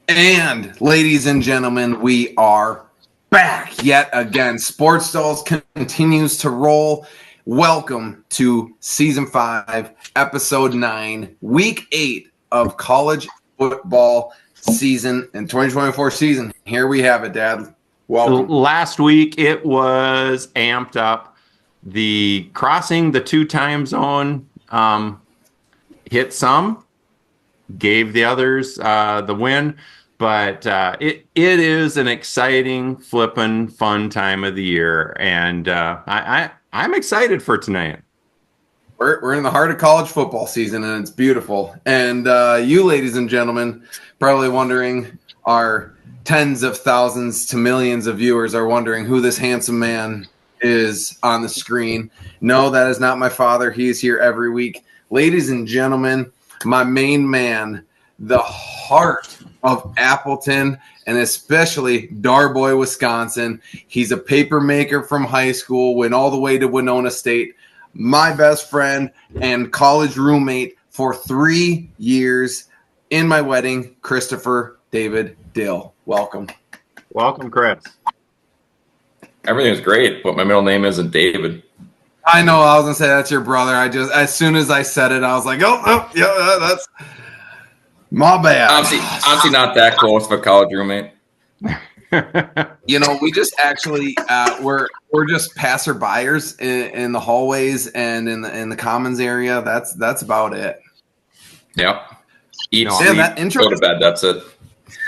And ladies and gentlemen, we are back yet again. Sports Dolls continues to roll. Welcome to Season 5, Episode 9, Week 8 of college football season and 2024 season. Here we have it, Dad. Welcome. Last week, it was amped up. The crossing the 2 time zone hit some, gave the others the win. But it is an exciting, flippin', fun time of the year, and I'm excited for tonight. We're in the heart of college football season, and it's beautiful. And you, ladies and gentlemen, probably wondering, our tens of thousands to millions of viewers are wondering who this handsome man is on the screen. No, that is not my father. He is here every week. Ladies and gentlemen, my main man, the heart of Appleton, and especially Darboy, Wisconsin. He's a paper maker from high school, went all the way to Winona State. My best friend and college roommate for 3 years in my wedding, Christopher David Dill. Welcome. Welcome, Chris. Everything's great, but my middle name isn't David. I know. I was going to say that's your brother. As soon as I said it, I was like, yeah, that's my bad. Honestly, not that close of a college roommate. We just actually we're just passerbyers in the hallways and in the commons area. That's about it. Yep. Eat, sleep, that intro, go to bed. That's it.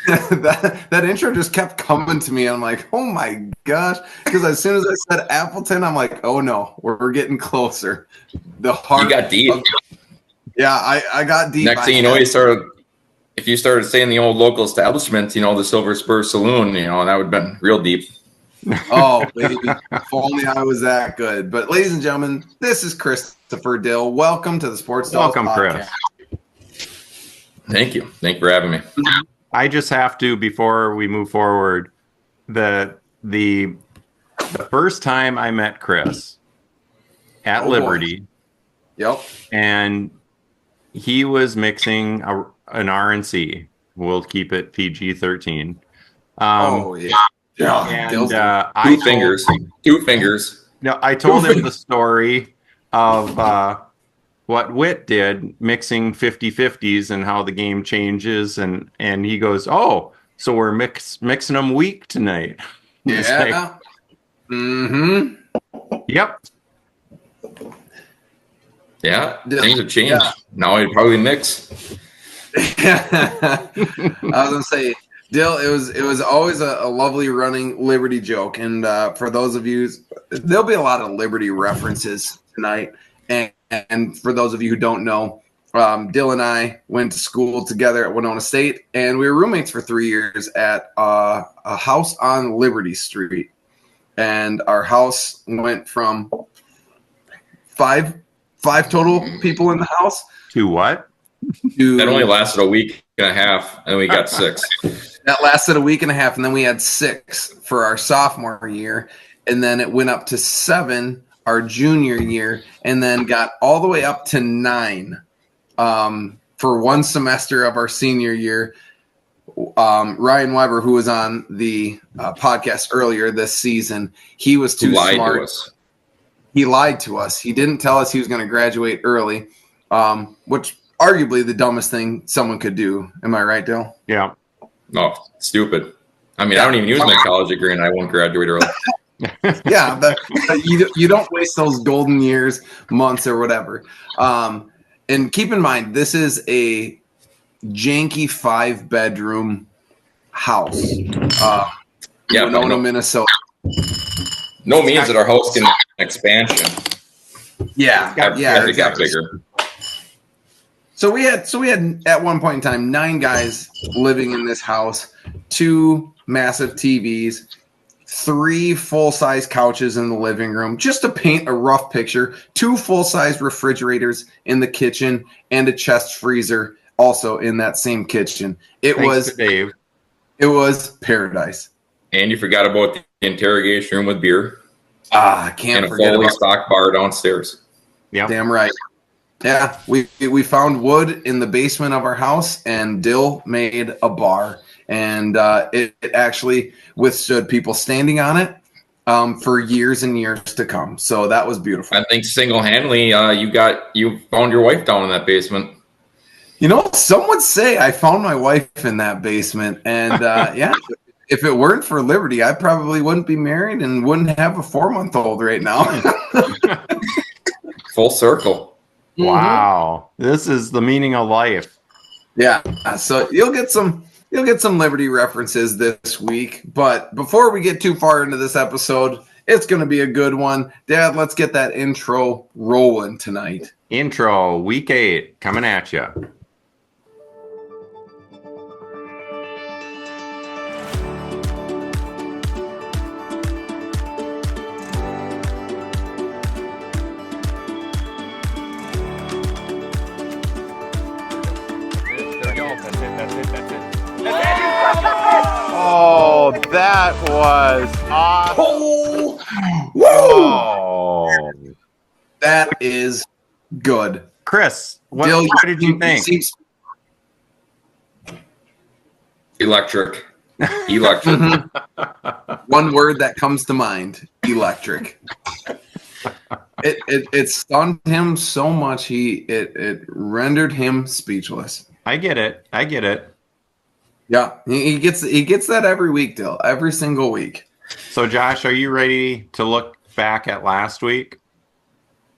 that intro just kept coming to me. I'm like, oh my gosh! Because as soon as I said Appleton, I'm like, oh no, we're getting closer. The heart. You got deep. Yeah, I got deep. Next thing you know, if you started saying the old local establishment, the Silver Spur Saloon, that would have been real deep. Oh, baby. If only I was that good. But ladies and gentlemen, this is Christopher Dill. Welcome to the Sports Dolls Podcast. Chris. Thank you. Thank you for having me. I just have to, before we move forward, the first time I met Chris at Liberty. Boy. Yep. And he was mixing an RNC. We'll keep it PG-13. Yeah. And two fingers. No, I told him the story of what Witt did, mixing 50-50s and how the game changes, and he goes, "Oh, so we're mixing them weak tonight." Yeah. Yep. Yeah, things have changed. Yeah. Now I'd probably mix. I was gonna say, Dill, it was always a lovely running Liberty joke, and for those of you, there'll be a lot of Liberty references tonight. And for those of you who don't know, Dill and I went to school together at Winona State, and we were roommates for 3 years at a house on Liberty Street. And our house went from five total people in the house to what? That only lasted a week and a half, and we got 6. That lasted a week and a half, and then we had 6 for our sophomore year, and then it went up to 7 our junior year, and then got all the way up to 9 for one semester of our senior year. Ryan Weber, who was on the podcast earlier this season, he was too smart. He lied to us. He didn't tell us he was going to graduate early, which arguably the dumbest thing someone could do. Am I right, Dale? Yeah. No, stupid. I mean, I don't even use my college degree, and I won't graduate early. Yeah, you don't waste those golden years, months, or whatever. And keep in mind, this is a janky 5-bedroom house. Winona, Minnesota. No means that our house can expansion. Yeah, it got bigger. So we had at one point in time 9 guys living in this house, 2 massive TVs, 3 full-size couches in the living room, just to paint a rough picture, 2 full-size refrigerators in the kitchen, and a chest freezer also in that same kitchen. It was paradise. And you forgot about the interrogation room with beer. I can't forget and a fully about stocked bar downstairs. Yeah, damn right. Yeah, we found wood in the basement of our house, and Dill made a bar, and it actually withstood people standing on it for years and years to come. So that was beautiful. I think single-handedly, you found your wife down in that basement. You know, some would say I found my wife in that basement, and yeah, if it weren't for Liberty, I probably wouldn't be married and wouldn't have a 4-month-old right now. Full circle. Wow, this is the meaning of life. Yeah, so you'll get some Liberty references this week. But before we get too far into this episode, it's going to be a good one. Dad, let's get that intro rolling tonight. Intro, week 8, coming at you. Oh, that was awesome. Oh, that is good. Chris, what Dill, did you think? Electric. One word that comes to mind: electric. It stunned him so much it rendered him speechless. I get it. Yeah, he gets that every week, Dill. Every single week. So, Josh, are you ready to look back at last week?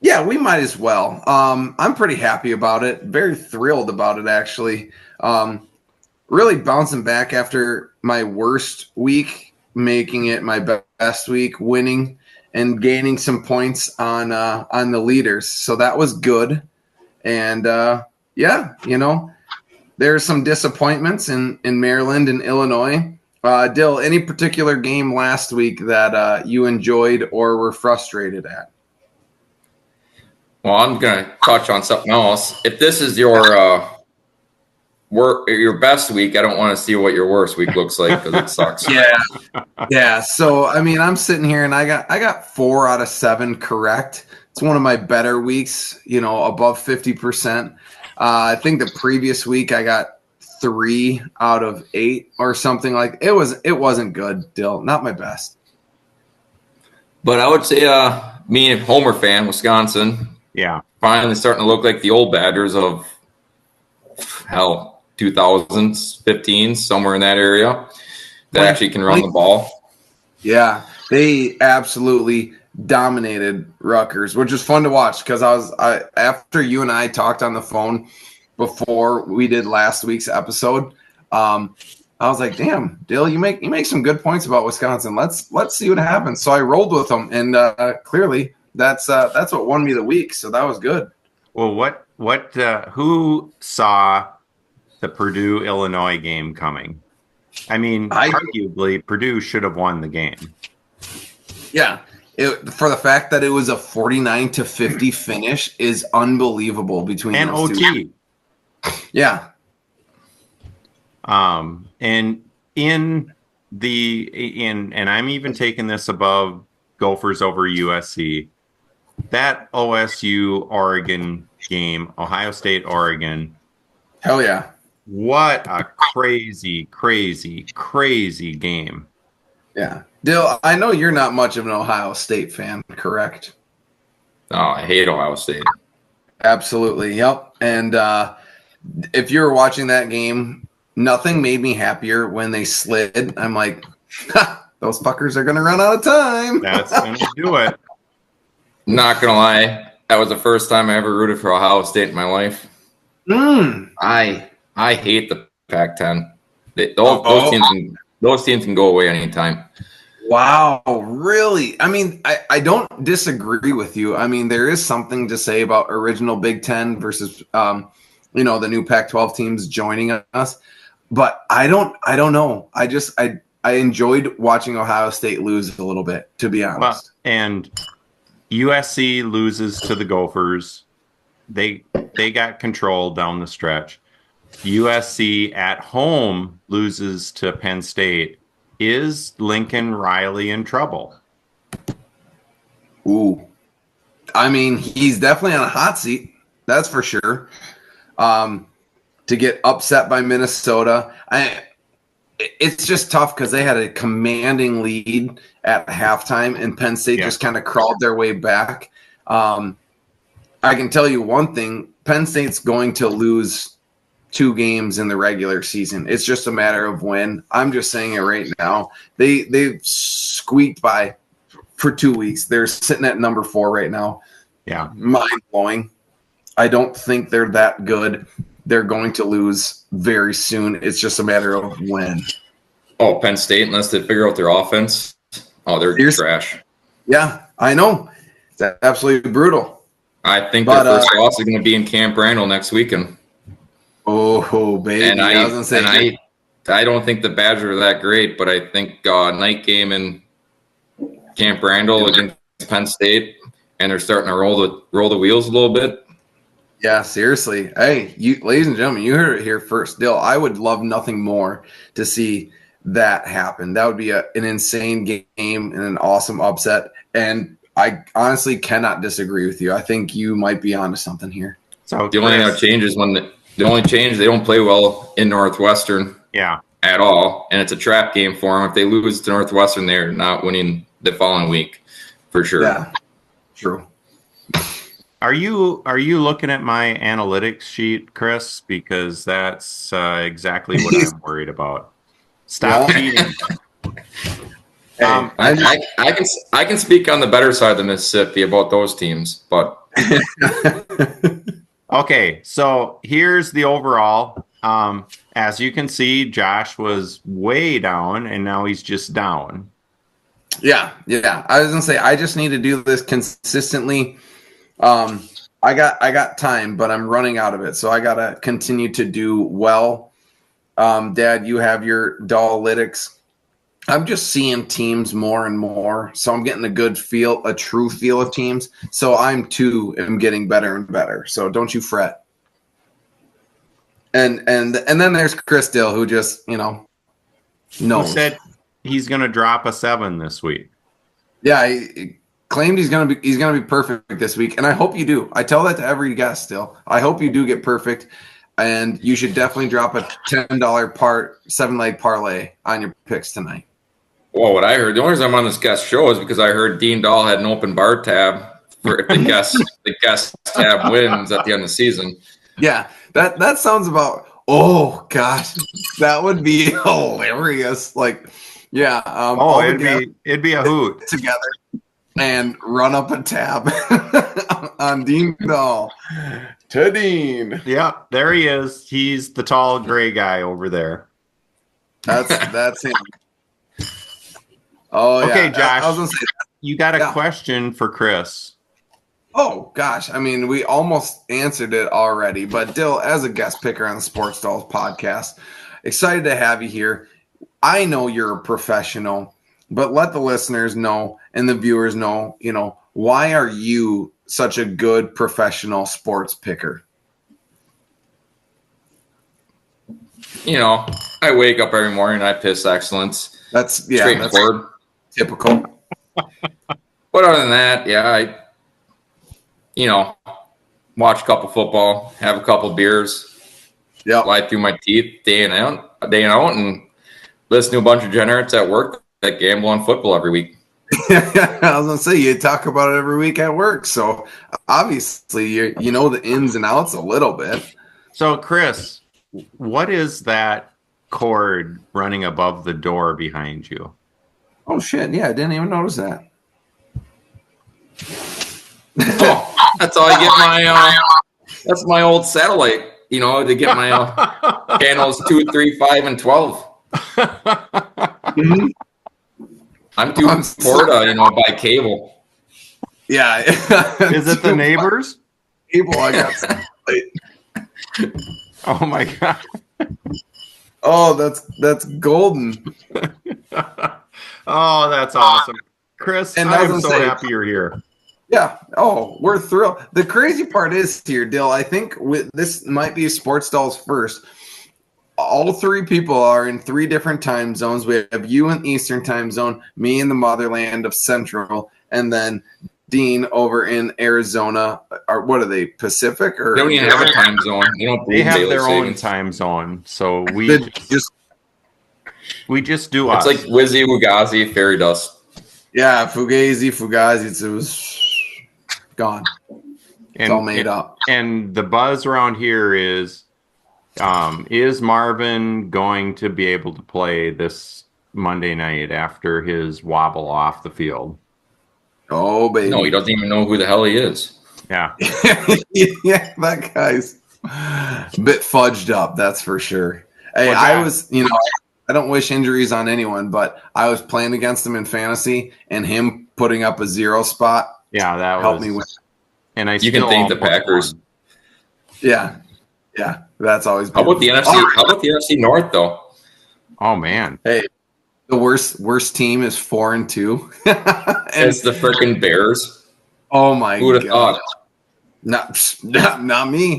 Yeah, we might as well. I'm pretty happy about it. Very thrilled about it, actually. Really bouncing back after my worst week, making it my best week, winning and gaining some points on the leaders. So that was good. And yeah, you know, there's some disappointments in Maryland and Illinois. Dill, any particular game last week that you enjoyed or were frustrated at? Well, I'm going to touch on something else. If this is your best week, I don't want to see what your worst week looks like because it sucks. Yeah. So I mean, I'm sitting here and I got 4 out of 7 correct. It's one of my better weeks. You know, above 50%. I think the previous week I got 3 out of 8 or something like it wasn't good, Dill. Not my best. But I would say me and Homer fan, Wisconsin, Yeah. finally starting to look like the old Badgers of 2000s, 15s, somewhere in that area that actually can run the ball. Yeah, they absolutely dominated Rutgers, which is fun to watch because after you and I talked on the phone before we did last week's episode, I was like, "Damn, Dill, you make some good points about Wisconsin. Let's see what happens." So I rolled with them, and clearly that's what won me the week. So that was good. Well, who saw the Purdue Illinois game coming? I mean, arguably Purdue should have won the game. Yeah. For the fact that it was a 49-50 finish is unbelievable between and those OT. two. Yeah. And and I'm even taking this above Gophers over USC. That OSU Oregon game, Ohio State Oregon. Hell yeah. What a crazy game. Yeah. Dill, I know you're not much of an Ohio State fan, correct? Oh, I hate Ohio State. Absolutely. Yep. And if you were watching that game, nothing made me happier when they slid. I'm like, those fuckers are going to run out of time. That's going to do it. Not going to lie. That was the first time I ever rooted for Ohio State in my life. I hate the Pac-10. Those teams can go away anytime. Wow, really? I mean, I don't disagree with you. I mean, there is something to say about original Big Ten versus, the new Pac-12 teams joining us. But I don't know. I enjoyed watching Ohio State lose a little bit, to be honest. Well, and USC loses to the Gophers. They got control down the stretch. USC at home loses to Penn State. Is Lincoln Riley in trouble? Ooh. I mean, he's definitely on a hot seat. That's for sure. To get upset by Minnesota, it's just tough because they had a commanding lead at halftime, and Penn State just kind of crawled their way back. I can tell you one thing: Penn State's going to lose 2 games in the regular season. It's just a matter of when. I'm just saying it right now. They've squeaked by for 2 weeks. They're sitting at number 4 right now. Yeah, mind blowing. I don't think they're that good. They're going to lose very soon. It's just a matter of when. Oh, Penn State, unless they figure out their offense. Oh, they're trash. Yeah, I know. It's absolutely brutal. I think their first loss is going to be in Camp Randall next weekend. Oh, baby. And I don't think the Badgers are that great, but I think night game in Camp Randall against Penn State, and they're starting to roll the wheels a little bit. Yeah, seriously. Hey, ladies and gentlemen, you heard it here first. Dill, I would love nothing more to see that happen. That would be an insane game and an awesome upset. And I honestly cannot disagree with you. I think you might be onto something here. So the only thing that changes they don't play well in Northwestern. Yeah. At all, and it's a trap game for them. If they lose to Northwestern, they're not winning the following week, for sure. Yeah, true. Are you looking at my analytics sheet, Chris? Because that's exactly what I'm worried about. Stop cheating. I can speak on the better side of the Mississippi about those teams, but okay. So here's the overall. As you can see, Josh was way down, and now he's just down. Yeah. I was gonna say I just need to do this consistently. I got time, but I'm running out of it, so I gotta continue to do well. Dad, you have your Dollalytics. I'm just seeing teams more and more, so I'm getting a true feel of teams. So I'm getting better and better. So don't you fret. And then there's Chris Dill, who just knows. Who said he's gonna drop a 7 this week? Yeah, he claimed he's gonna be perfect this week, and I hope you do. I tell that to every guest. Still, I hope you do get perfect, and you should definitely drop a $10 7-leg parlay on your picks tonight. Well, what I heard, the only reason I'm on this guest show is because I heard Dean Dahl had an open bar tab for if the guest tab wins at the end of the season. Yeah, that sounds about. Oh gosh, that would be hilarious. Like, yeah. It'd be a hoot together and run up a tab on Dean Dahl. To Dean. Yeah, there he is. He's the tall gray guy over there. That's him. Oh, okay, yeah. Josh. I was gonna say, you got a question for Chris. Oh gosh, I mean, we almost answered it already, but Dill, as a guest picker on the Sports Dolls podcast, excited to have you here. I know you're a professional, but let the listeners know and the viewers know, why are you such a good professional sports picker? I wake up every morning and I piss excellence. That's straightforward. Typical. But other than that, I watch a couple football, have a couple beers, lie through my teeth day in and out, and listen to a bunch of degenerates at work that gamble on football every week. I was gonna say you talk about it every week at work, so obviously you know the ins and outs a little bit. So, Chris, what is that cord running above the door behind you? Oh shit! Yeah, I didn't even notice that. Oh, that's all I get my. That's my old satellite. To get my channels 2, 3, 5, and 12. Mm-hmm. I'm too poor to buy cable. Yeah. Is it the neighbors? Cable, I got some. Oh my god. Oh, that's golden. Oh, that's awesome. Chris, and I'm so happy you're here. Yeah. Oh, we're thrilled. The crazy part is here, Dill, I think this might be Sports Dolls first. All 3 people are in 3 different time zones. We have you in Eastern time zone, me in the motherland of Central, and then Dean over in Arizona. What are they, Pacific or? They don't even have a time zone. They don't They believe have daylight their own savings. time zone, so we Just just do It's us. like Wizzy, Wugazi, fairy dust. yeah, Fugazi. It was gone. It's all made up. And the buzz around here is Marvin going to be able to play this Monday night after his wobble off the field? Oh baby. No, he doesn't even know who the hell he is. Yeah. Yeah, that guy's a bit fudged up, that's for sure. Hey, Well, I Jack- was, I don't wish injuries on anyone, but I was playing against him in fantasy, and him putting up a 0 spot Yeah, that helped was me win. And I You can still thank the almost Packers. won. Yeah, that's always. How about the NFC? All right. How about the NFC North though? Oh man. Hey, the worst team is 4-2, and It's the freaking Bears. oh my Who would have god, thought? not me.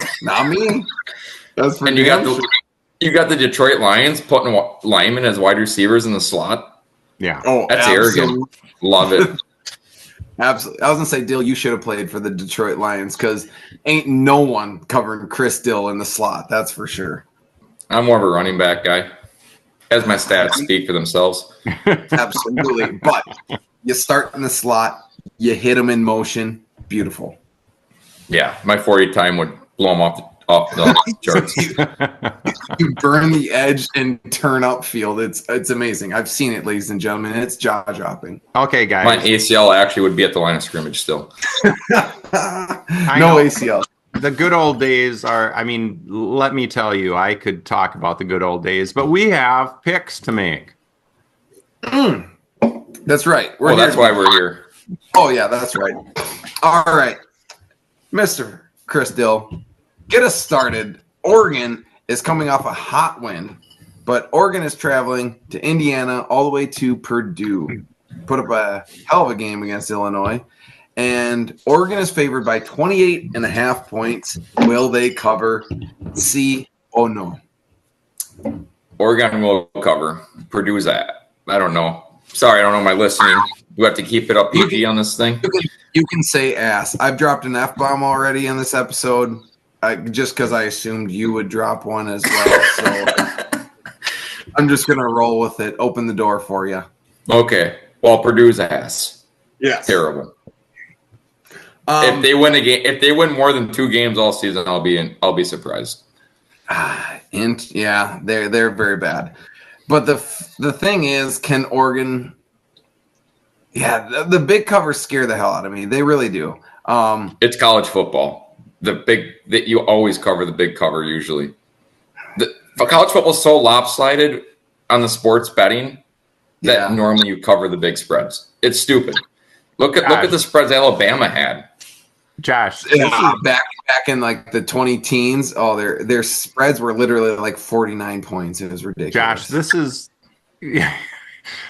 That's for And you got damn the sure. you got the Detroit Lions putting linemen as wide receivers in the slot. Yeah. Oh, That's arrogant. Love it. Absolutely. I was gonna say, Dill, you should have played for the Detroit Lions because ain't no one covering Chris Dill in the slot. That's for sure. I'm more of a running back guy, as my stats speak for themselves. Absolutely. But you start in the slot, you hit them in motion. Beautiful. Yeah, my 40 time would blow him off the charts. You burn the edge and turn upfield. It's amazing. I've seen it, ladies and gentlemen. It's jaw dropping. Okay, My guys. ACL actually would be at the line of scrimmage still. No know. ACL. The good old days are, I mean, let me tell you, I could talk about the good old days, but we have picks to make. That's right. Well, that's why we're here. Oh, yeah, that's right. All right. Mr. Chris Dill, get us started. Oregon is coming off a hot win, but Oregon is traveling to Indiana all the way to Purdue. Put up a hell of a game against Illinois. And Oregon is favored by 28.5 points. Will they cover? See or no? Oregon will cover. Purdue's at. I don't know. Sorry, I don't know my listening. You have to keep it up PG on this thing. You can say ass. I've dropped an F-bomb already in this episode just because I assumed you would drop one as well. So I'm just going to roll with it. Open the door for you. Okay. Well, Purdue's ass. Yes. Terrible. If they win a game, if they win more than 2 games all season, I'll be surprised. Yeah, they're very bad. But the thing is, can Oregon? Yeah, the big covers scare the hell out of me. They really do. It's college football. You always cover the big cover usually. College football is so lopsided on the sports betting that normally you cover the big spreads. It's stupid. Look at the spreads Alabama had. Josh, back in like the 20 teens. Oh, their spreads were literally like 49 points. It was ridiculous. Josh, this is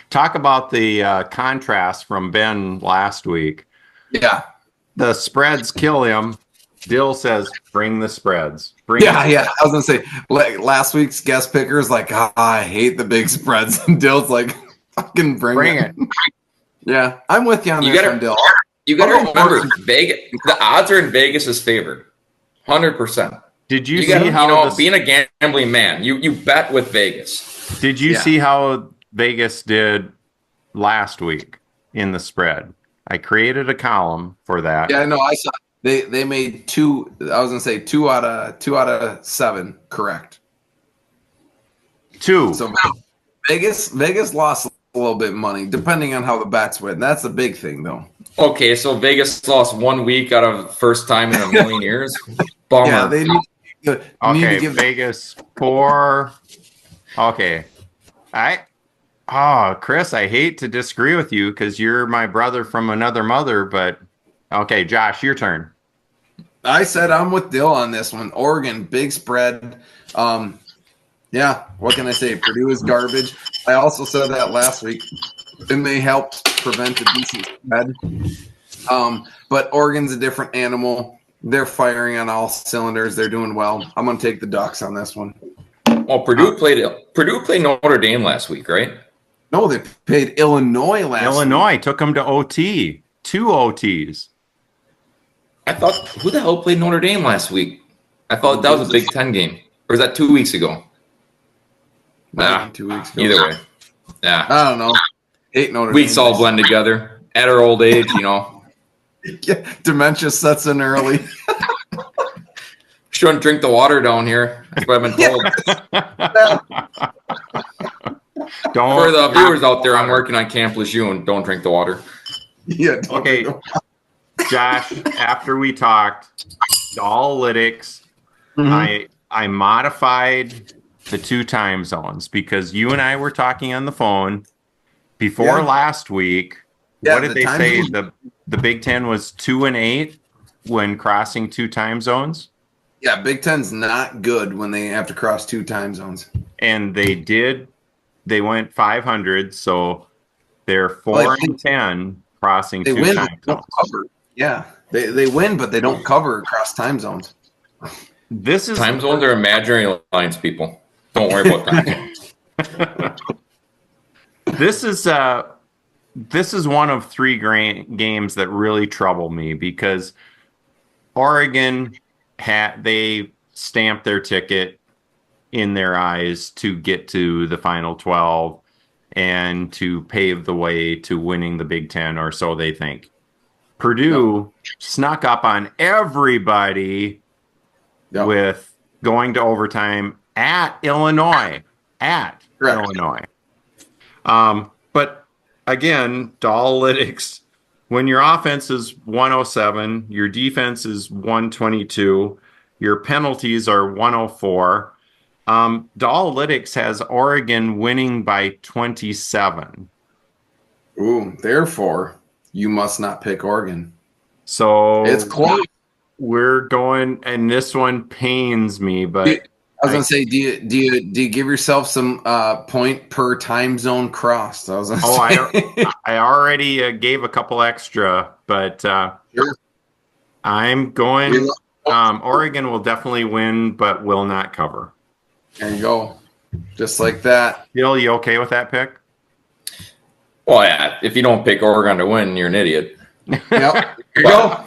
talk about the contrast from Ben last week. Yeah. The spreads kill him. Dill says, "Bring the spreads." Yeah. I was gonna say last week's guest picker is like, I hate the big spreads, and Dill's like, fucking bring it. Yeah, I'm with you on this one, Dill. You got to remember, Vegas. The odds are in Vegas's favor, 100%. Did you, You see got how being a gambling man, you bet with Vegas. Did you see how Vegas did last week in the spread? I created a column for that. Yeah, no, I saw they made 2. I was gonna say 2 out of 7 correct. 2. So Vegas lost a little bit of money depending on how the bets went. That's the big thing, though. Okay, so Vegas lost 1 week out of first time in a million years. Bummer. Yeah, they need to give Vegas 4. Okay. Chris, I hate to disagree with you because you're my brother from another mother, but okay, Josh, your turn. I said I'm with Dill on this one. Oregon, big spread. Yeah, what can I say? Purdue is garbage. I also said that last week, and they helped prevent a decent spread. But Oregon's a different animal. They're firing on all cylinders. They're doing well. I'm going to take the Ducks on this one. Well, Purdue played Notre Dame last week, right? No, they played Illinois last week. Illinois took them to OT. 2 OTs. I thought, who the hell played Notre Dame last week? I thought that was a Big Ten game. Or was that 2 weeks ago? Nah, 2 weeks ago. Either way. Yeah. I don't know. Hate Notre Weeks Dame. all blend together. At our old age, Yeah, dementia sets in early. Shouldn't drink the water down here. That's what I've been told. Don't. For the viewers out there, I'm working on Camp Lejeune. Don't drink the water. Yeah. Okay, Josh. After we talked, Dalytics, I modified the 2 time zones because you and I were talking on the phone before last week. Yeah, what did they say? The Big Ten was 2 and 8 when crossing 2 time zones. Yeah, Big Ten's not good when they have to cross 2 time zones. And they did. They went 500, so they're 4 and 10 crossing 2 win, time zones. Cover. Yeah, they win, but they don't cover across time zones. This is Time zones are imaginary lines, people. Don't worry about that. This is one of 3 games that really trouble me because Oregon they stamped their ticket in their eyes to get to the Final 12 and to pave the way to winning the Big Ten, or so they think. Purdue snuck up on everybody with going to overtime at Illinois. Illinois. But again, Dalytics, when your offense is 107, your defense is 122, your penalties are 104. Dalytics has Oregon winning by 27. Ooh, therefore, you must not pick Oregon. So it's close. We're going, and this one pains me, but I was gonna say, do you give yourself some point per time zone crossed? I was gonna say. I already gave a couple extra, but Sure. I'm going. Oregon will definitely win, but will not cover. There you go, just like that. Bill, you okay with that pick? Well, yeah. If you don't pick Oregon to win, you're an idiot. Yep. Here you go.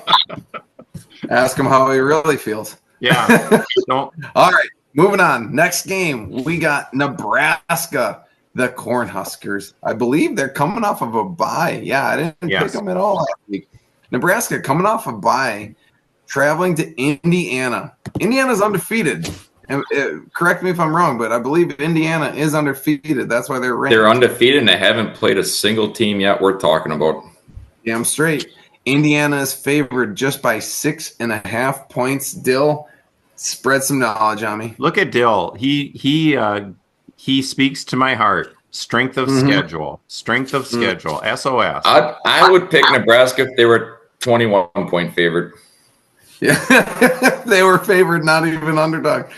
Ask him how he really feels. Yeah. Don't. All right. Moving on. Next game, we got Nebraska, the Cornhuskers. I believe they're coming off of a bye. Yeah, I didn't pick them at all last week. Nebraska coming off a bye, traveling to Indiana. Indiana's undefeated. And correct me if I'm wrong, but I believe Indiana is undefeated. That's why they're ranked. They're undefeated and they haven't played a single team yet worth talking about. Yeah, I'm straight. Indiana is favored just by 6.5 points. Dill, spread some knowledge on me. Look at Dill. He speaks to my heart. Strength of schedule. Strength of schedule. SOS. I would pick Nebraska if they were 21-point favorite. Yeah, they were favored, not even underdog.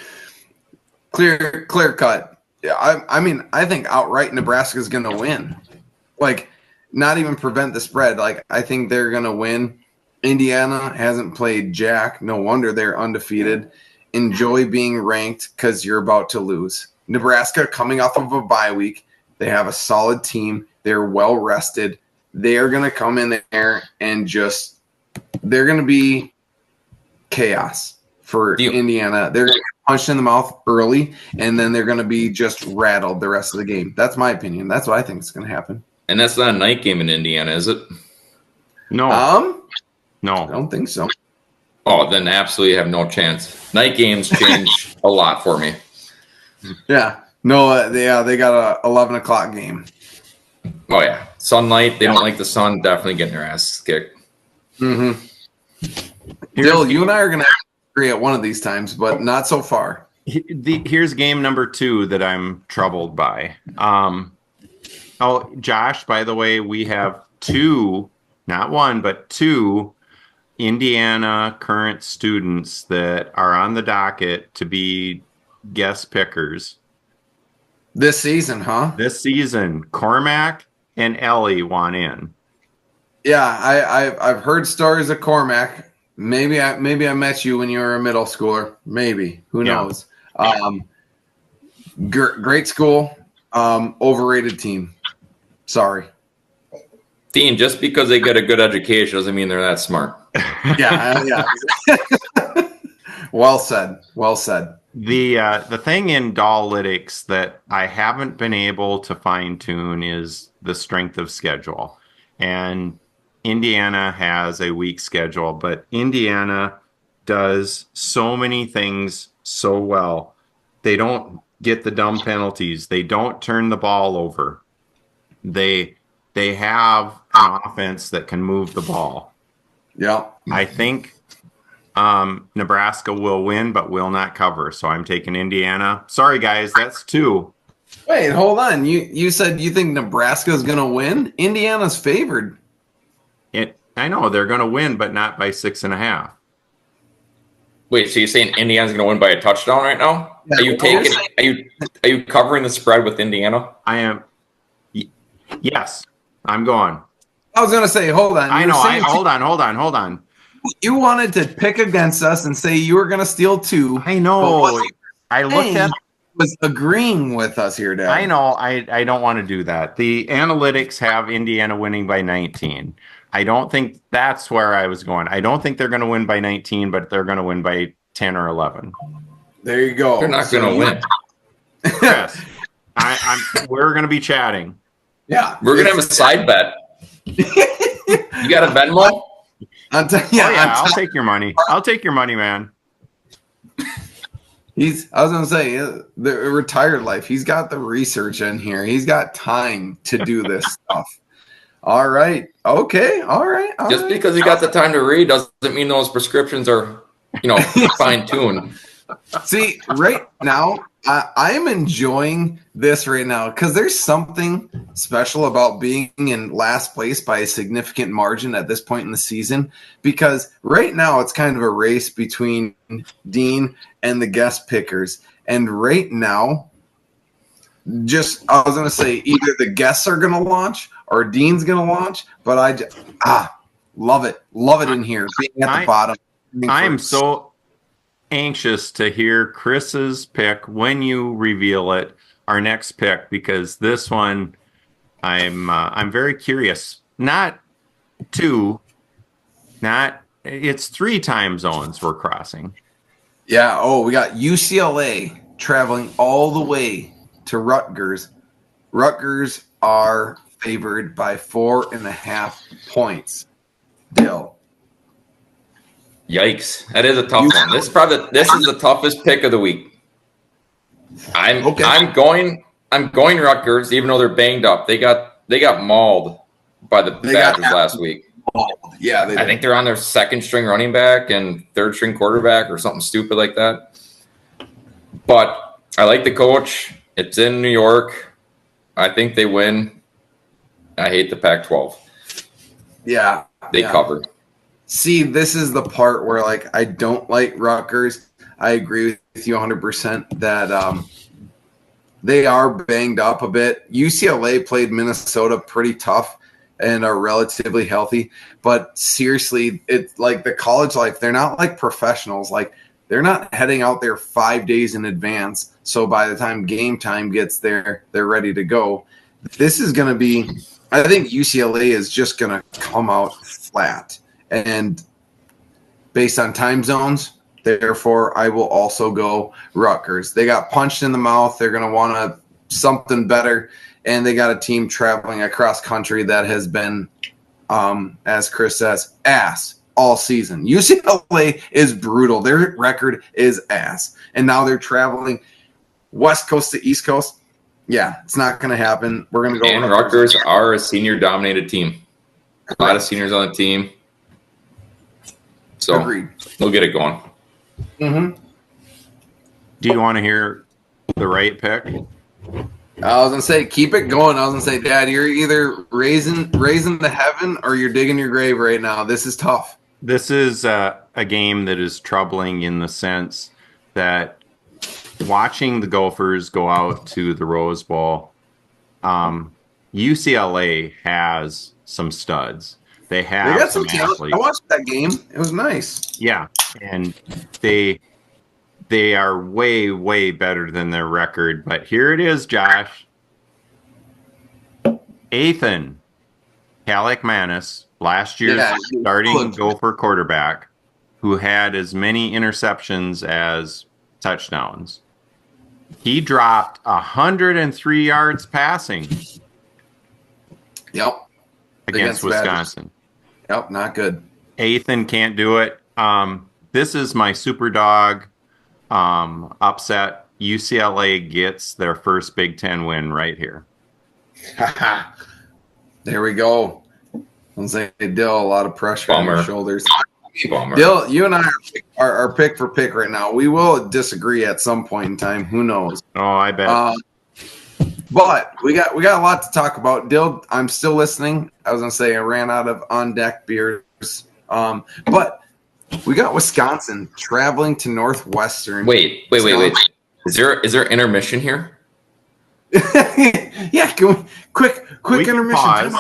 Clear cut. Yeah, I mean, I think outright Nebraska's going to win. Like, not even prevent the spread. Like, I think they're going to win. Indiana hasn't played jack. No wonder they're undefeated. Enjoy being ranked because you're about to lose. Nebraska coming off of a bye week. They have a solid team. They're well rested. They are going to come in there and they're going to be chaos for Indiana. They're going to get punched in the mouth early, and then they're going to be just rattled the rest of the game. That's my opinion. That's what I think is going to happen. And that's not a night game in Indiana, is it? No. No, I don't think so. Oh, then absolutely have no chance. Night games change a lot for me. Yeah. No, they got a 11 o'clock game. Oh, yeah. Sunlight, they don't like the sun, definitely getting their asses kicked. Mm-hmm. Dill, you and I are going to agree at one of these times, but not so far. Here's game number 2 that I'm troubled by. Josh, by the way, we have 2, not 1, but 2 Indiana current students that are on the docket to be guest pickers. This season, huh? This season, Cormac and Ellie want in. Yeah, I've heard stories of Cormac. Maybe I met you when you were a middle schooler. Maybe. Who knows? Great school. Overrated team. Sorry. Dean, just because they get a good education doesn't mean they're that smart. Yeah. Well said. Well said. The thing in Dollalytics that I haven't been able to fine tune is the strength of schedule. And Indiana has a weak schedule, but Indiana does so many things so well. They don't get the dumb penalties. They don't turn the ball over. They have an offense that can move the ball. Yeah. I think Nebraska will win, but will not cover. So I'm taking Indiana. Sorry, guys, that's 2. Wait, hold on. You said you think Nebraska's going to win? Indiana's favored. I know they're going to win, but not by 6.5. Wait, so you're saying Indiana's going to win by a touchdown right now? Yeah. Are you taking? Are you covering the spread with Indiana? I am. Yes, I'm going. I was going to say, hold on. I know. Hold on. You wanted to pick against us and say you were going to steal 2. I know. I looked at. Was agreeing with us here, Dad. I know. I don't want to do that. The analytics have Indiana winning by 19. I don't think that's where I was going. I don't think they're going to win by 19, but they're going to win by 10 or 11. There you go. They're not going to win. Yes. We're going to be chatting. Yeah. We're going to have a side bet. You got a Venmo? I'll take your money. I'll take your money, man. I was gonna say the retired life. He's got the research in here. He's got time to do this stuff. All right. Okay. All right. Just because you got the time to read doesn't mean those prescriptions are, fine tuned. See, right now, I am enjoying this right now because there's something special about being in last place by a significant margin at this point in the season. Because right now, it's kind of a race between Dean and the guest pickers. And right now, I was going to say either the guests are going to launch or Dean's going to launch. But love it. Love it in here, being at the bottom. I'm so anxious to hear Chris's pick when you reveal it, our next pick, because this one I'm very curious. It's 3 time zones we're crossing. Yeah. Oh, we got UCLA traveling all the way to Rutgers. Rutgers are favored by 4.5 points. Dill. Yikes! That is a tough one. This is the toughest pick of the week. I'm going Rutgers, even though they're banged up. They got mauled by the Badgers last week. Yeah, I think they're on their 2nd string running back and 3rd string quarterback or something stupid like that. But I like the coach. It's in New York. I think they win. I hate the Pac-12. Yeah, they cover. See, this is the part where, I don't like Rutgers. I agree with you 100% that they are banged up a bit. UCLA played Minnesota pretty tough and are relatively healthy. But seriously, it's like the college life. They're not like professionals. They're not heading out there 5 days in advance. So by the time game time gets there, they're ready to go. This is going to be – I think UCLA is just going to come out flat. And based on time zones, therefore, I will also go Rutgers. They got punched in the mouth. They're going to want something better. And they got a team traveling across country that has been, as Chris says, ass all season. UCLA is brutal. Their record is ass. And now they're traveling West Coast to East Coast. Yeah, it's not going to happen. We're going to go. And Rutgers are a senior-dominated team. A lot of seniors on the team. So Agreed. We'll get it going. Mm-hmm. Do you want to hear the right pick? I was going to say, keep it going. I was going to say, Dad, you're either raising to heaven or you're digging your grave right now. This is tough. This is a game that is troubling in the sense that watching the Gophers go out to the Rose Bowl, UCLA has some studs. They got some athletes. I watched that game. It was nice. Yeah, and they are way, way better than their record. But here it is, Josh. Ethan Kaliakmanis last year's Yeah. starting Gopher quarterback, who had as many interceptions as touchdowns. He dropped 103 yards passing Yep. against Wisconsin. Yep. Not good. Ethan can't do it. This is my super dog upset. UCLA gets their first Big Ten win right here. There we go. I'll say Dill, a lot of pressure on your shoulders. Bummer. Dill, you and I are pick for pick right now. We will disagree at some point in time. Who knows? Oh, I bet. But we got a lot to talk about. Dill, I'm still listening. I was gonna say I ran out of on deck beers. But we got Wisconsin traveling to Northwestern. Wait. Is there intermission here? Yeah, can we, quick We can intermission. pause.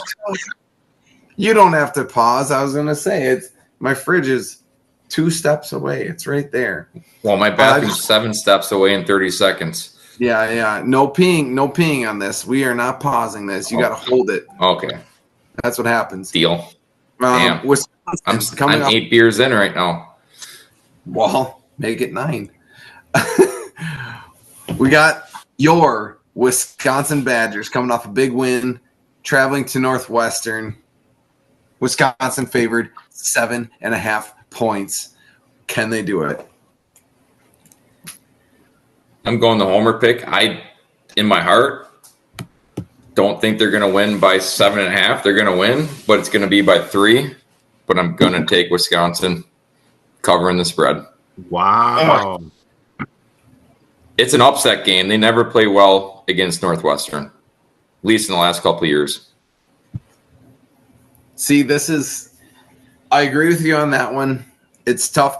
You don't have to pause. I was gonna say it's my fridge is 2 steps away. It's right there. Well, my bathroom's 7 steps away in 30 seconds. Yeah. No peeing on this. We are not pausing this. You got to hold it. Okay. That's what happens. Deal. Damn. Wisconsin I'm 8 beers in right now. Well, make it 9. We got your Wisconsin Badgers coming off a big win, traveling to Northwestern. Wisconsin favored 7.5 points. Can they do it? I'm going the homer pick. In my heart, don't think they're going to win by 7.5. They're going to win, but it's going to be by 3. But I'm going to take Wisconsin covering the spread. Wow. It's an upset game. They never play well against Northwestern, at least in the last couple of years. See, I agree with you on that one. It's tough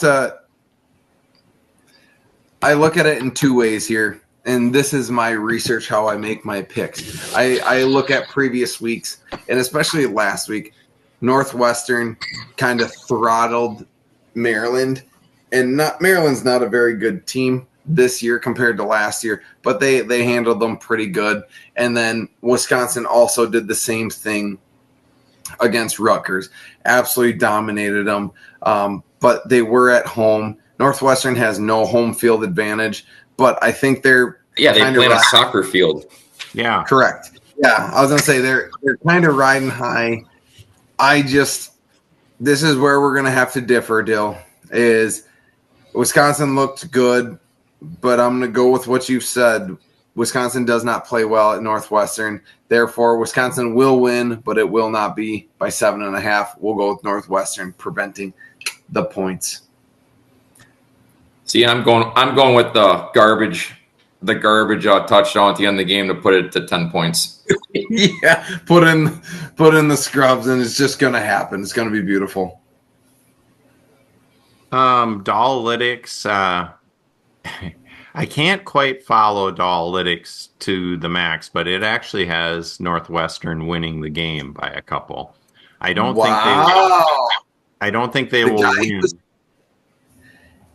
I look at it in 2 ways here, and this is my research, how I make my picks. I look at previous weeks, and especially last week, Northwestern kind of throttled Maryland, and Maryland's not a very good team this year compared to last year, but they handled them pretty good. And then Wisconsin also did the same thing against Rutgers, absolutely dominated them. But they were at home. Northwestern has no home field advantage, but I think they play on a soccer field. Yeah, correct. Yeah, I was gonna say they're kind of riding high. This is where we're gonna have to differ. Dill, is Wisconsin looked good, but I'm gonna go with what you've said. Wisconsin does not play well at Northwestern. Therefore, Wisconsin will win, but it will not be by 7.5. We'll go with Northwestern preventing the points. See, I'm going with the garbage touchdown at the end of the game to put it to 10 points. Yeah, put in the scrubs, and it's just gonna happen. It's gonna be beautiful. Dollalytics. I can't quite follow Dollalytics to the max, but it actually has Northwestern winning the game by a couple. I don't think they will win.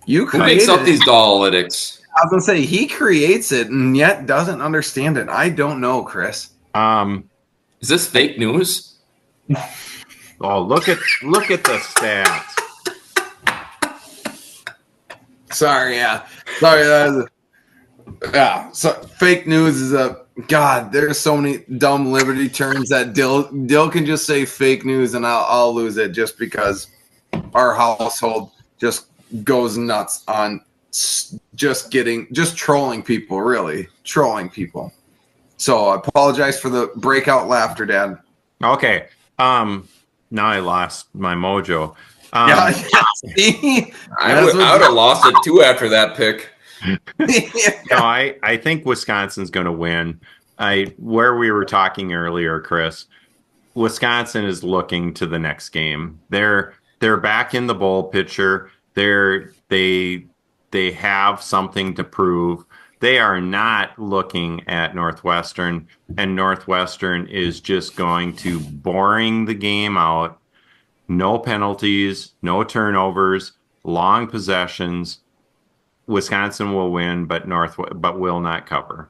Who makes up these Dollalytics? I was gonna say he creates it and yet doesn't understand it. I don't know, Chris. Is this fake news? Oh, look at the stats. Sorry. So fake news is God. There's so many dumb Liberty terms that Dill can just say fake news and I'll lose it just because our household just goes nuts on just trolling people, really trolling people. So I apologize for the breakout laughter, Dad. Okay. Now I lost my mojo. See? I would have lost it too after that pick. No, I think Wisconsin's going to win. Where we were talking earlier, Chris, Wisconsin is looking to the next game. They're back in the bowl picture. They have something to prove. They are not looking at Northwestern, and Northwestern is just going to boring the game out. No penalties, no turnovers, long possessions. Wisconsin will win, but will not cover.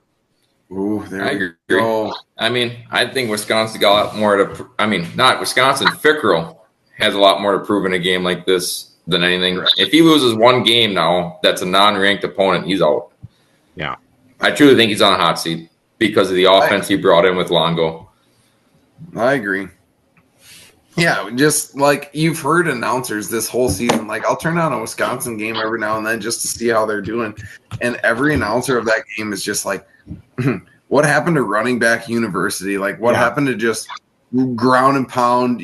Ooh, there I we agree. go. I mean, I think Wisconsin got more to. Not Wisconsin. Fickrell has a lot more to prove in a game like this than anything. Right. If he loses one game now, that's a non-ranked opponent, he's out. Yeah. I truly think he's on a hot seat because of the offense he brought in with Longo. I agree. Yeah, just like you've heard announcers this whole season, like I'll turn on a Wisconsin game every now and then just to see how they're doing. And every announcer of that game is just like, what happened to running back university? Like what happened to just ground and pound,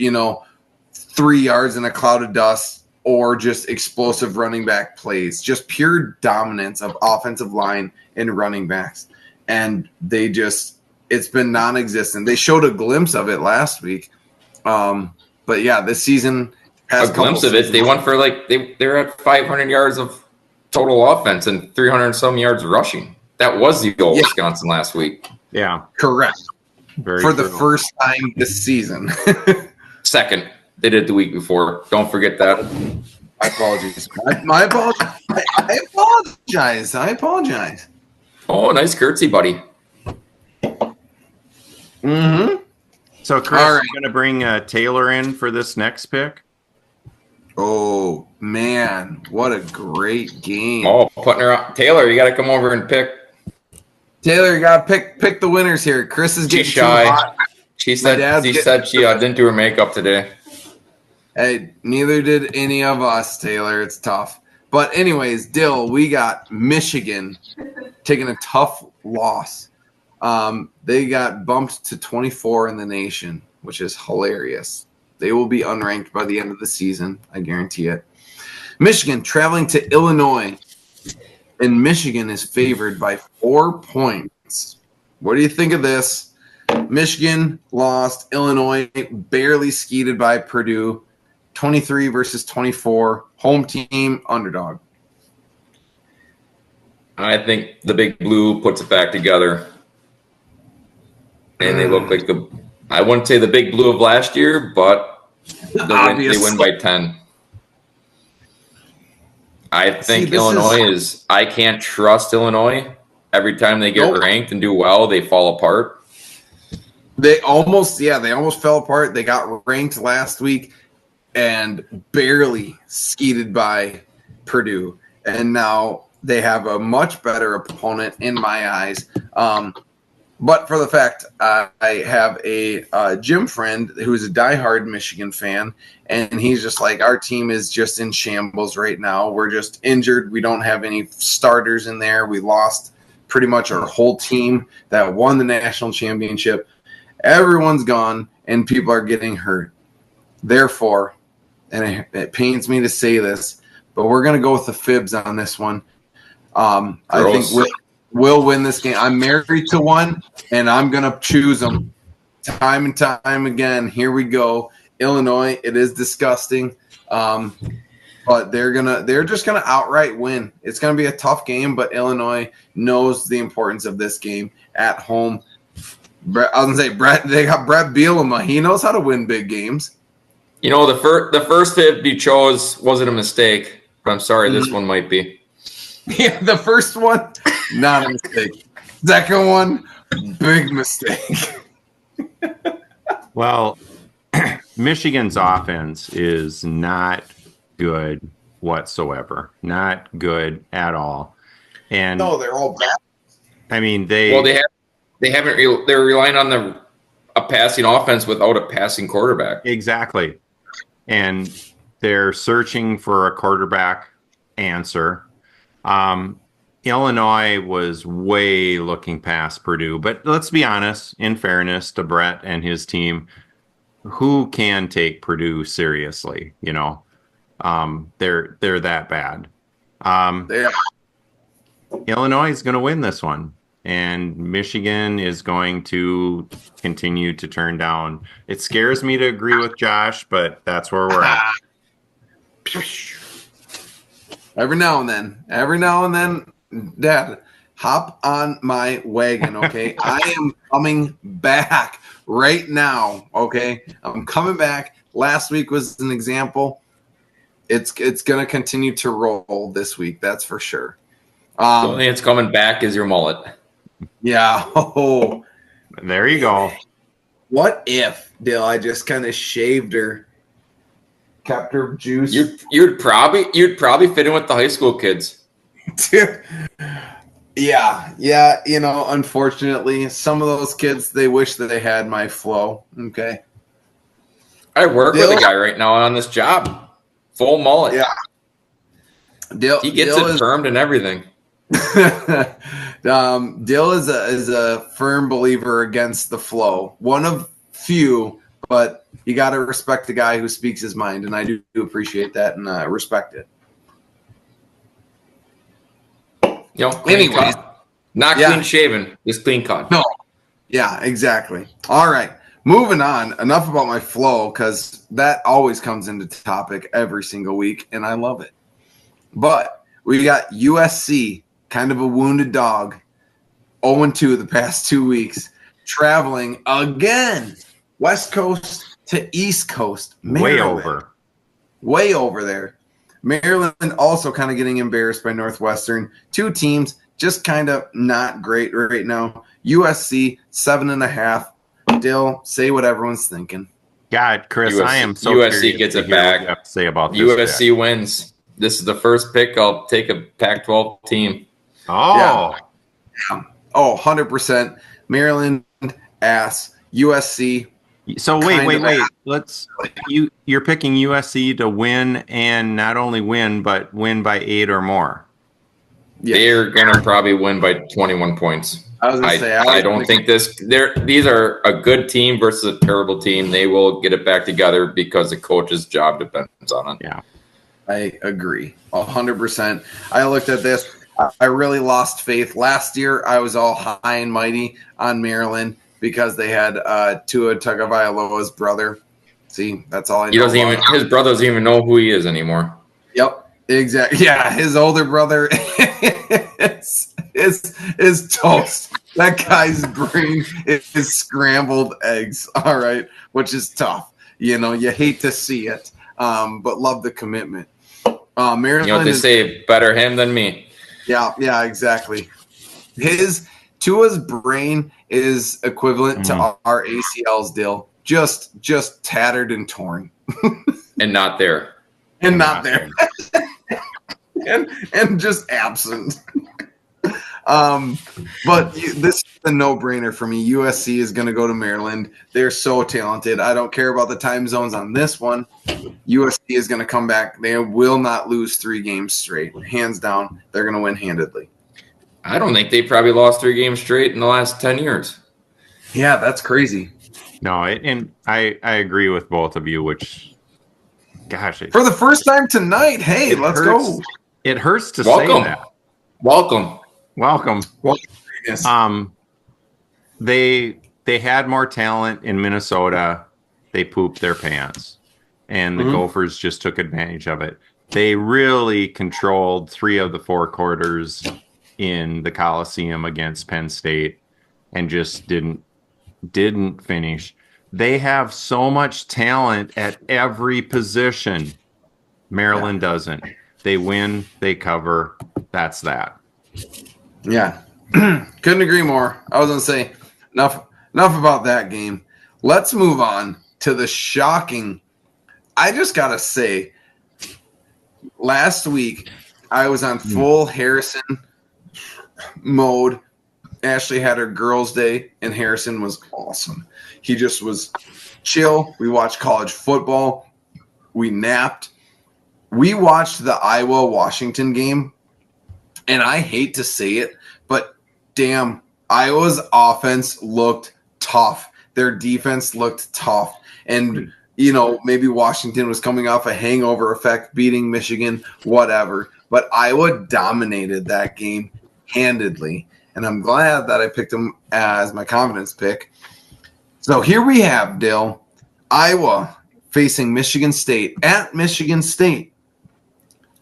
3 yards in a cloud of dust, or just explosive running back plays, just pure dominance of offensive line and running backs. And it's been non-existent. They showed a glimpse of it last week. But yeah, this season has a glimpse of it. They went for they're at 500 yards of total offense and 300 some yards rushing. That was the goal Wisconsin last week. Yeah, correct. Very for true. The first time this season. Second, they did the week before. Don't forget that. My apologies. My apologies. I apologize. I apologize. Oh, nice curtsy, buddy. Mm-hmm. So, Chris, you're going to bring Taylor in for this next pick? Oh, man. What a great game. Oh, putting her up. Taylor, you got to come over and pick. Taylor, you got to pick the winners here. Chris is getting too hot. She said she didn't do her makeup today. Hey, neither did any of us, Taylor. It's tough. But anyways, Dill, we got Michigan taking a tough loss. They got bumped to 24 in the nation, which is hilarious. They will be unranked by the end of the season. I guarantee it. Michigan traveling to Illinois, and Michigan is favored by 4 points. What do you think of this? Michigan lost. Illinois barely skeeted by Purdue. 23 versus 24. Home team underdog. I think the Big Blue puts it back together. And they look like I wouldn't say the Big Blue of last year, but they win by 10. I think I can't trust Illinois. Every time they get ranked and do well, they fall apart. They almost fell apart. They got ranked last week and barely skeeted by Purdue. And now they have a much better opponent in my eyes. But for the fact, I have a gym friend who is a diehard Michigan fan, and he's just like, our team is just in shambles right now. We're just injured. We don't have any starters in there. We lost pretty much our whole team that won the national championship. Everyone's gone, and people are getting hurt. Therefore, and it pains me to say this, but we're going to go with the fibs on this one. I think we'll win this game. I'm married to one, and I'm going to choose them time and time again. Here we go. Illinois, it is disgusting, but they're just going to outright win. It's going to be a tough game, but Illinois knows the importance of this game at home. I was going to say, they got Brett Bielema. He knows how to win big games. The first fib you chose wasn't a mistake, but I'm sorry, this one might be. Yeah, the first one, not a mistake. Second one, big mistake. Well, Michigan's offense is not good whatsoever. Not good at all. And no, they're all bad. I mean, they're relying on a passing offense without a passing quarterback. Exactly. And they're searching for a quarterback answer. Illinois was way looking past Purdue, but let's be honest, in fairness to Brett and his team, who can take Purdue seriously? They're that bad. Illinois is going to win this one, and Michigan is going to continue to turn down. It scares me to agree with Josh, but that's where we're at. Every now and then, Dad, hop on my wagon, okay? I am coming back right now, okay? I'm coming back. Last week was an example. It's going to continue to roll this week, that's for sure. The only thing that's coming back is your mullet. Yeah. Oh. There you go. What if, Dill, I just kind of shaved her kept her juice. You'd probably fit in with the high school kids. Yeah. Unfortunately, some of those kids, they wish that they had my flow. Okay. I work with a guy right now on this job. Full mullet. Yeah. He gets it firmed and everything. Dill is a firm believer against the flow. One of few, but you got to respect the guy who speaks his mind, and I do appreciate that and respect it. Anyways, not clean shaven, just clean cut. No. Yeah, exactly. All right. Moving on. Enough about my flow, because that always comes into topic every single week, and I love it. But we got USC, kind of a wounded dog, 0-2 the past 2 weeks, traveling again, West Coast to East Coast. Maryland. Way over there. Maryland also kind of getting embarrassed by Northwestern. Two teams just kind of not great right now. USC 7.5. Dill, say what everyone's thinking. God, Chris, USC, I am so USC gets it back. What you have to say about this USC wins. This is the first pick. I'll take a Pac-12 team. Oh. Yeah. Oh, 100%. Maryland ass. USC. So wait. You're picking USC to win, and not only win, but win by 8 or more. Yeah. They're gonna probably win by 21 points. I was gonna say I don't think these are a good team versus a terrible team. They will get it back together because the coach's job depends on it. Yeah. I agree 100%. I looked at this. I really lost faith. Last year, I was all high and mighty on Maryland because they had Tua Tagovailoa's brother. See, that's all I know. His brother doesn't even know who he is anymore. Yep, exactly. Yeah, his older brother is toast. That guy's brain is scrambled eggs. All right, which is tough. You hate to see it, but love the commitment. Maryland. You know what they say? Better him than me. Yeah, exactly. Tua's brain is equivalent to our ACLs, Dill. Just tattered and torn. And not there. And not there. and just absent. But this is a no-brainer for me. USC is going to go to Maryland. They're so talented. I don't care about the time zones on this one. USC is going to come back. They will not lose 3 games straight. Hands down, they're going to win handedly. I don't think they probably lost 3 games straight in the last 10 years. Yeah, that's crazy. No, and I agree with both of you, which, gosh. For the first time tonight, hey, let's go. It hurts to say that. Welcome. Yes. They had more talent in Minnesota. They pooped their pants, and the Gophers just took advantage of it. They really controlled 3 of the 4 quarters in the Coliseum against Penn State, and just didn't finish. They have so much talent at every position. Maryland doesn't. They win, they cover. That's that. Yeah. Couldn't agree more. I was going to say enough about that game. Let's move on to the shocking. I just got to say, last week I was on full Harrison mode. Ashley had her girls' day, and Harrison was awesome. He just was chill. We watched college football. We napped. We watched the Iowa-Washington game, and I hate to say it, but damn, Iowa's offense looked tough. Their defense looked tough. And, maybe Washington was coming off a hangover effect, beating Michigan, whatever. But Iowa dominated that game handedly. And I'm glad that I picked them as my confidence pick. So here we have, Dill, Iowa facing Michigan State at Michigan State.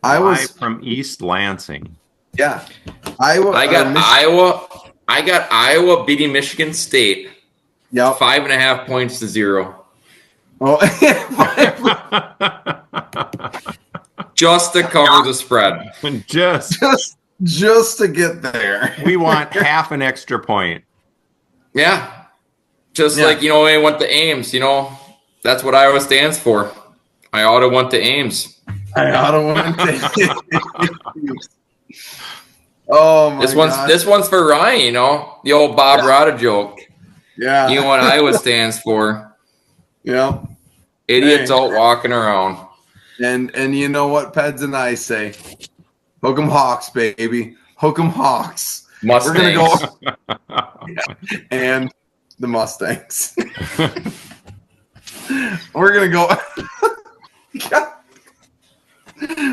Live from East Lansing. Yeah. I got Iowa beating Michigan State. Yep. 5.5 points to 0. Oh. Just to cover the spread. Just to get there. We want half an extra point. Yeah. Just like, I want the Ames, that's what Iowa stands for. I ought to went to Ames. I ought to went to. Oh my God. This one's for Ryan. You know, the old Bob Rada joke. Yeah. You know what Iowa stands for? Yeah. Idiots out walking around. And you know what Peds and I say? Hook 'em Hawks, baby. Hook 'em Hawks. Mustangs. We're gonna go and the Mustangs. We're gonna go.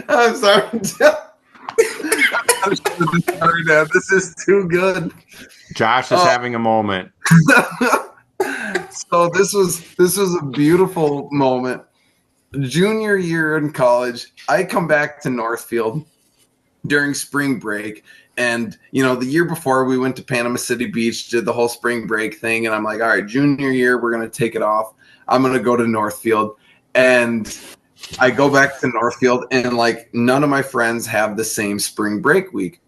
I'm sorry. Sorry, Dad. This is too good. Josh is having a moment. So this was a beautiful moment. Junior year in college, I come back to Northfield during spring break. And, you know, the year before we went to Panama City Beach, did the whole spring break thing. And I'm like, all right, junior year, we're going to take it off. I'm going to go to Northfield. And I go back to Northfield and like none of my friends have the same spring break week.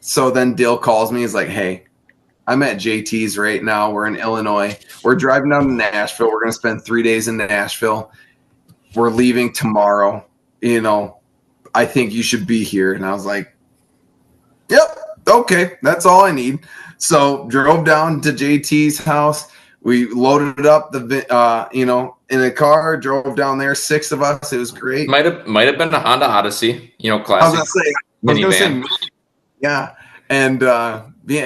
So then Dill calls me. He's like, hey, I'm at JT's right now. We're in Illinois. We're driving down to Nashville. We're going to spend 3 days in Nashville. We're leaving tomorrow. You know, I think you should be here. And I was like, yep, okay, that's all I need. So drove down to JT's house. We loaded up in a car, drove down there, 6 of us. It was great. Might have been a Honda Odyssey, you know, I classic was gonna say, minivan. yeah. And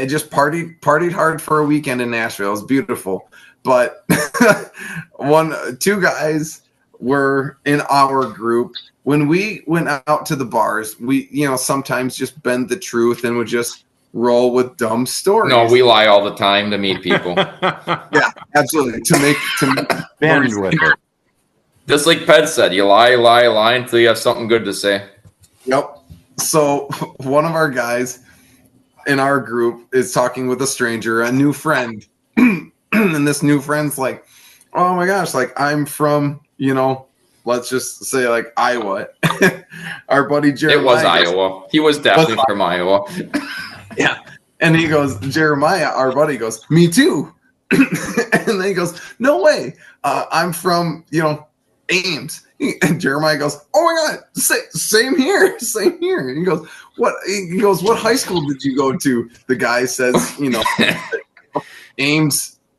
just partied hard for a weekend in Nashville. It was beautiful. But 2 guys were in our group. When we went out to the bars, we, you know, sometimes just bend the truth and would just roll with dumb stories. No, we lie all the time to meet people. Yeah, absolutely. To make Bend with it. Just like Ped said, you lie until you have something good to say. Yep. So one of our guys in our group is talking with a stranger, a new friend. And this new friend's like, oh my gosh, like I'm from, you know, let's just say like Iowa. Our buddy Jeremiah. It was Iowa. He was definitely from Iowa. Yeah. And he goes, Jeremiah, our buddy goes, me too. And then he goes, no way. I'm from, you know, Ames. And Jeremiah goes, oh my God, same here. Same here. And he goes, what? He goes, what high school did you go to? The guy says, you know,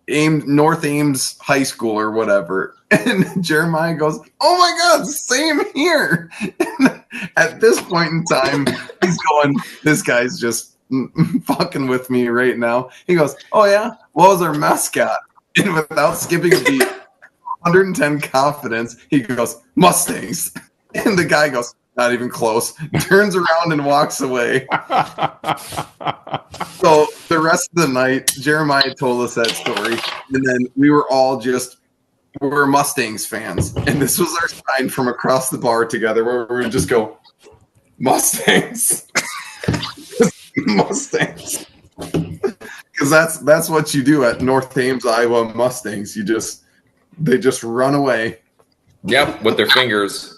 North Ames High School or whatever. And Jeremiah goes, oh my God, same here. And at this point in time, he's going, this guy's just fucking with me right now. He goes, oh yeah, what was our mascot? And without skipping a beat, 110 confidence, he goes, Mustangs. And the guy goes, not even close, turns around and walks away. So the rest of the night, Jeremiah told us that story. And then we were all we're Mustangs fans. And this was our sign from across the bar together where we would just go, Mustangs. Mustangs. Because that's what you do at North Ames, Iowa Mustangs. They just run away. Yep, with their fingers.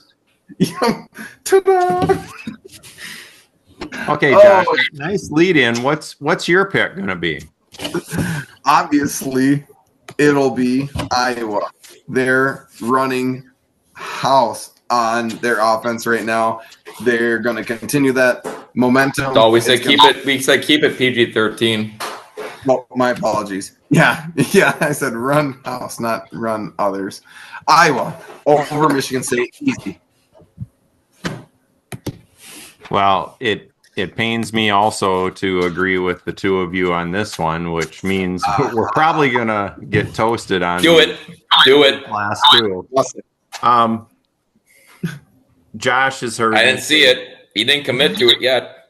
Ta-da! Okay, Josh, nice lead in. What's your pick going to be? Obviously, it'll be Iowa. They're running house on their offense right now. They're going to continue that momentum. No, we said keep it PG-13. Oh, my apologies. Yeah, I said run house, not run others. Iowa over Michigan State, easy. Well, it pains me also to agree with the two of you on this one, which means we're probably gonna get toasted on. Do it. Last two. Josh has heard. I didn't see it. He didn't commit to it yet.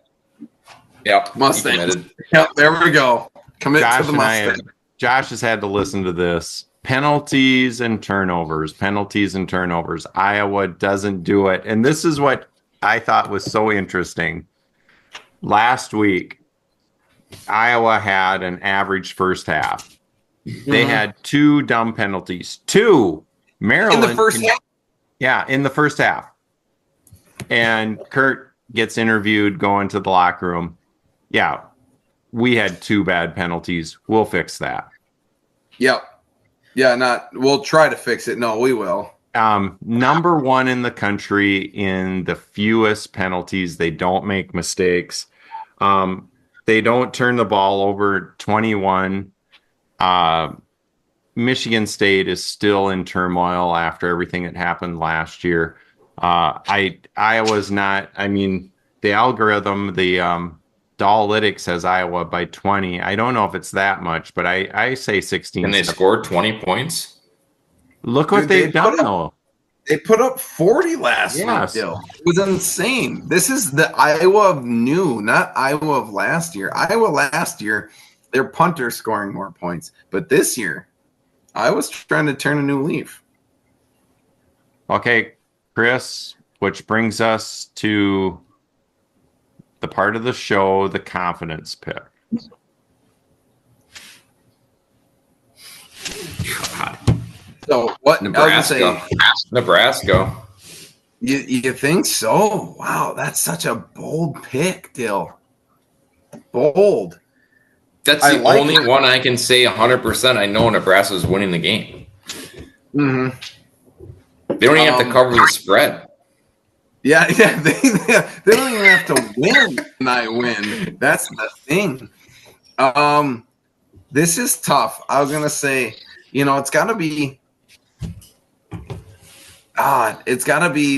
Yep, Mustangs. Yep, there we go. Commit Josh to the Mustangs. Josh has had to listen to this. Penalties and turnovers. Iowa doesn't do it. And this is what I thought was so interesting. Last week, Iowa had an average first half. They had 2 dumb penalties. 2. Maryland. In the first half? Yeah, in the first half. And Kurt gets interviewed going to the locker room. Yeah, we had 2 bad penalties. We'll fix that. Yep. Yeah, we'll try to fix it. No, we will. Number one in the country in the fewest penalties. They don't make mistakes. They don't turn the ball over. 21. Michigan State is still in turmoil after everything that happened last year. Iowa's not. I mean, the algorithm, the Dalllytics has Iowa by 20. I don't know if it's that much, but I say 16. And they scored 20 points. Look what Dude, they've done, though. They put up 40 last week, Yes. Dill. It was insane. This is the Iowa of new, not Iowa of last year. Iowa last year, their punter scoring more points. But this year, Iowa's trying to turn a new leaf. Okay, Chris, which brings us to the part of the show, the confidence pick. God. So what? Nebraska. Nebraska. You think so? Wow, that's such a bold pick, Dill. Bold. That's I the like only it. one I can say 100% I know Nebraska's winning the game. Mm-hmm. They don't even have to cover the spread. Yeah, they don't even have to win and I win. That's the thing. This is tough. I was gonna say, it's gotta be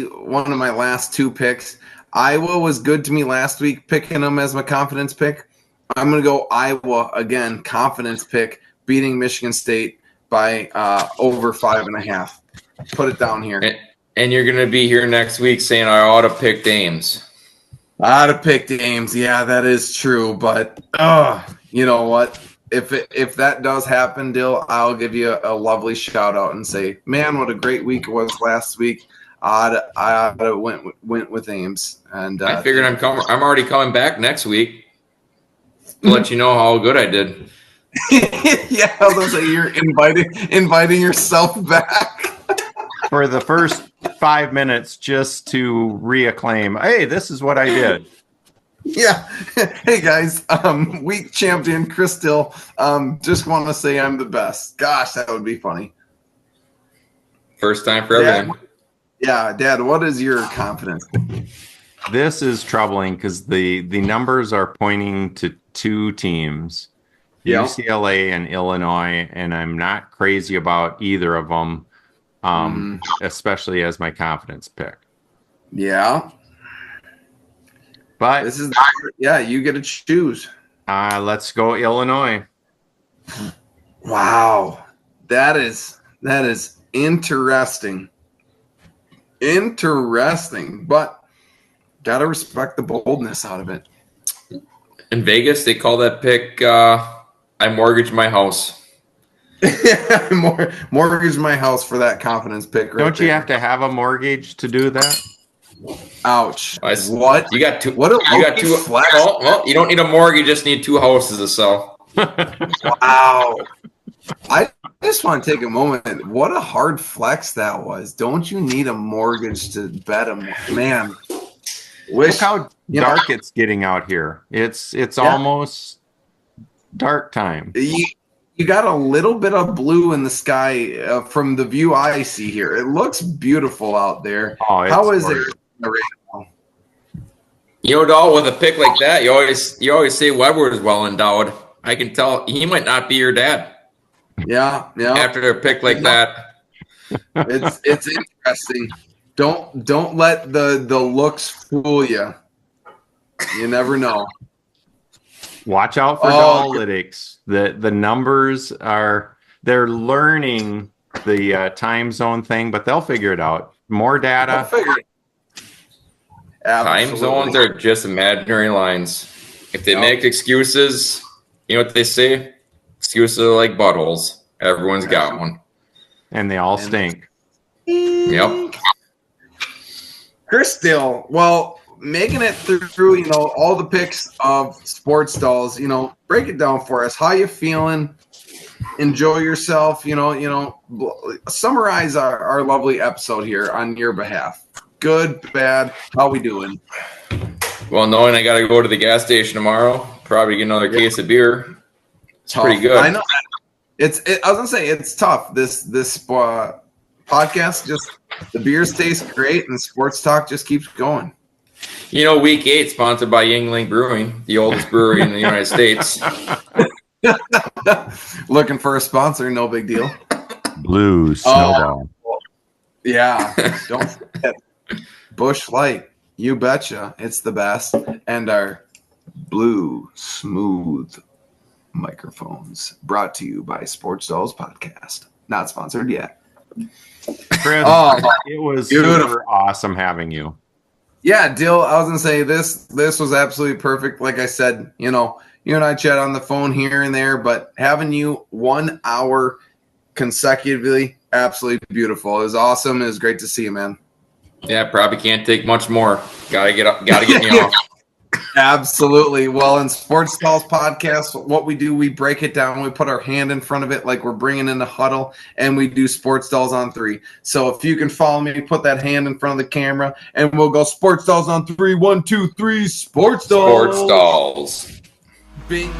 one of my last two picks. Iowa was good to me last week, picking them as my confidence pick. I'm gonna go Iowa again, confidence pick, beating Michigan State by over 5.5. Put it down here. And you're going to be here next week saying I ought to pick Ames. I'd have picked Ames. Yeah, that is true. But you know what? If that does happen, Dill, I'll give you a lovely shout out and say, man, what a great week it was last week. I went with Ames, and I figured I'm already coming back next week to let you know how good I did. Yeah, I was gonna say you're inviting yourself back For the first 5 minutes just to reacclaim, hey, this is what I did. Yeah. Hey guys, week champion Chris Dill. Just want to say I'm the best. Gosh, that would be funny. First time for everything. Dad, what is your confidence? This is troubling because the numbers are pointing to two teams, Yeah. UCLA and Illinois, and I'm not crazy about either of them, especially as my confidence pick. Yeah. But This is you get to choose. let's go Illinois. Wow. That is interesting. Interesting, but gotta respect the boldness out of it. In Vegas, they call that pick I mortgaged my house. Mortgage my house for that confidence pick. Right Don't you there. have to have a mortgage to do that? Ouch. What? What? You got two. What a You got two. flex. Well, you don't need a mortgage. You just need two houses to sell. Wow. I just want to take a moment. What a hard flex that was. Don't you need a mortgage to bet him? Man. Look Wish how dark it's getting out here. It's almost dark time. you got a little bit of blue in the sky from the view I see here. It looks beautiful out there. Oh, it's How is gorgeous. it right now? Dahl, with a pick like that, you always say Weber is well endowed. I can tell he might not be your dad Yeah. after a pick like that. It's interesting. Don't let the looks fool you. You never know. Watch out for Dalllytics. The numbers they're learning the time zone thing, but they'll figure it out. More I'll data. figure it. Time Absolutely. zones are just imaginary lines. If they make excuses, you know what they say? Excuses are like buttholes. Everyone's got one. And they all stink. Yep. Chris Dill, well, making it through, all the picks of Sports Dolls, break it down for us. How you feeling? Enjoy yourself, summarize our lovely episode here on your behalf. Good, bad, how we doing? Well, knowing I got to go to the gas station tomorrow, probably get another case of beer. It's pretty good. I know. I was gonna say it's tough. This podcast, just the beers taste great and sports talk just keeps going. Week 8 sponsored by Yingling Brewing, the oldest brewery in the United States. Looking for a sponsor, no big deal. Blue Snowball. Yeah, don't forget Busch Light. You betcha, it's the best. And our Blue Smooth microphones, brought to you by Sports Dolls Podcast. Not sponsored yet. Chris, it was super awesome having you. Yeah, Dill, I was gonna say this was absolutely perfect. Like I said, you and I chat on the phone here and there, but having you 1 hour consecutively, absolutely beautiful. It was awesome. It was great to see you, man. Yeah, probably can't take much more. Gotta get me off. Absolutely. Well, in Sports Dolls Podcast, what we do, we break it down. We put our hand in front of it like we're bringing in the huddle, and we do Sports Dolls on 3. So if you can follow me, put that hand in front of the camera, and we'll go Sports Dolls on 3. 1, 2, 3. Sports Dolls. Sports Dolls. Bing.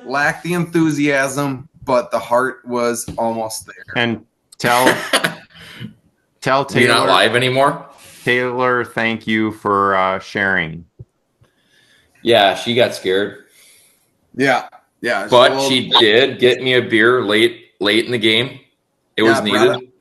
Lacked the enthusiasm, but the heart was almost there. And tell Taylor. You're not live anymore? Taylor, thank you for sharing. Yeah, she got scared. Yeah. But she did get me a beer late in the game. It was needed.